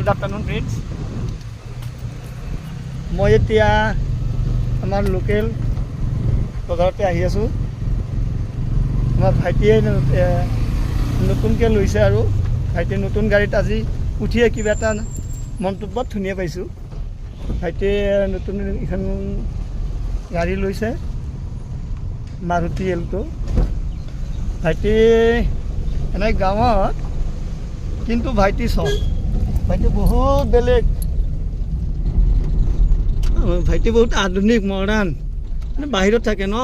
Good afternoon friends. মই এতিয়া আমাৰ লোকেল বজাৰতে আহি আছোঁ। আমাৰ ভাইটিয়ে নতুনকৈ লৈছে আৰু ভাইটিয়ে নতুন গাড়ীত আজি উঠিয়ে কিবা এটা মনটো বৰ ধুনীয়া পাইছোঁ। ভাইটিয়ে নতুন এখন গাড়ী লৈছে, মাৰুতি এল্টো। ভাইটি এনে গাঁৱত, কিন্তু ভাইটি ভাইটি বহুত বেলেগ, ভাইটি বহুত আধুনিক মডাৰ্ণ, মানে বাহিৰত থাকে ন।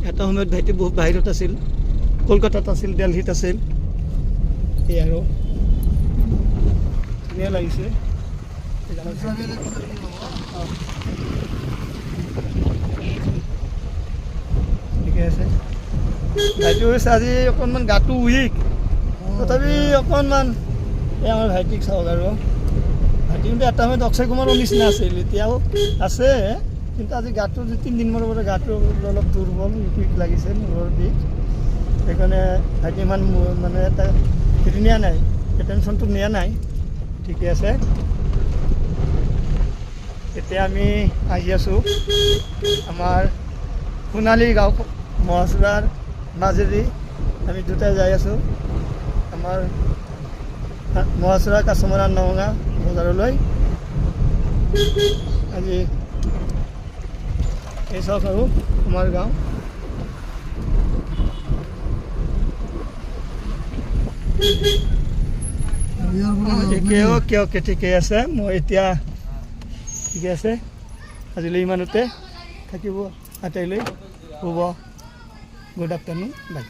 এটা সময়ত ভাইটি বহুত বাহিৰত আছিল, কলকাতাত আছিল, দিল্লীত আছিল। এই আৰু ধুনীয়া লাগিছে। ঠিকে আছে। ভাইটি হৈছে আজি অকণমান গাটো উইক, তথাপি অকণমান এই আমাৰ ভাইটিক চাওক। আৰু ভাইটি কিন্তু এটা সময়ত অক্ষয় কুমাৰৰ নিচিনা আছিল, এতিয়াও আছে, কিন্তু আজি গাটো 3 দিনমানৰ পৰা গাটো অলপ দুৰ্বল, উইক লাগিছে, মূৰৰ বিষ। সেইকাৰণে ভাইটি ইমান মানে এটা হেৰি নিয়া নাই, টেনশ্যনটো নিয়া নাই। ঠিকে আছে। এতিয়া আমি আহি আছোঁ আমাৰ সোণালী গাঁও, মহাচুৰাৰ মাজেদি আমি দুটাই যাই আছোঁ আমাৰ মহাচুৰা কাছমাৰা নগাঁও বজাৰলৈ। আজি এই চাওক আৰু আমাৰ গাঁও। অ'কে ঠিকে আছে। মই এতিয়া ঠিকে আছে, আজিলৈ ইমানতে থাকিব, আটাইলৈ শুভ গুড আফটাৰনুন, বাই।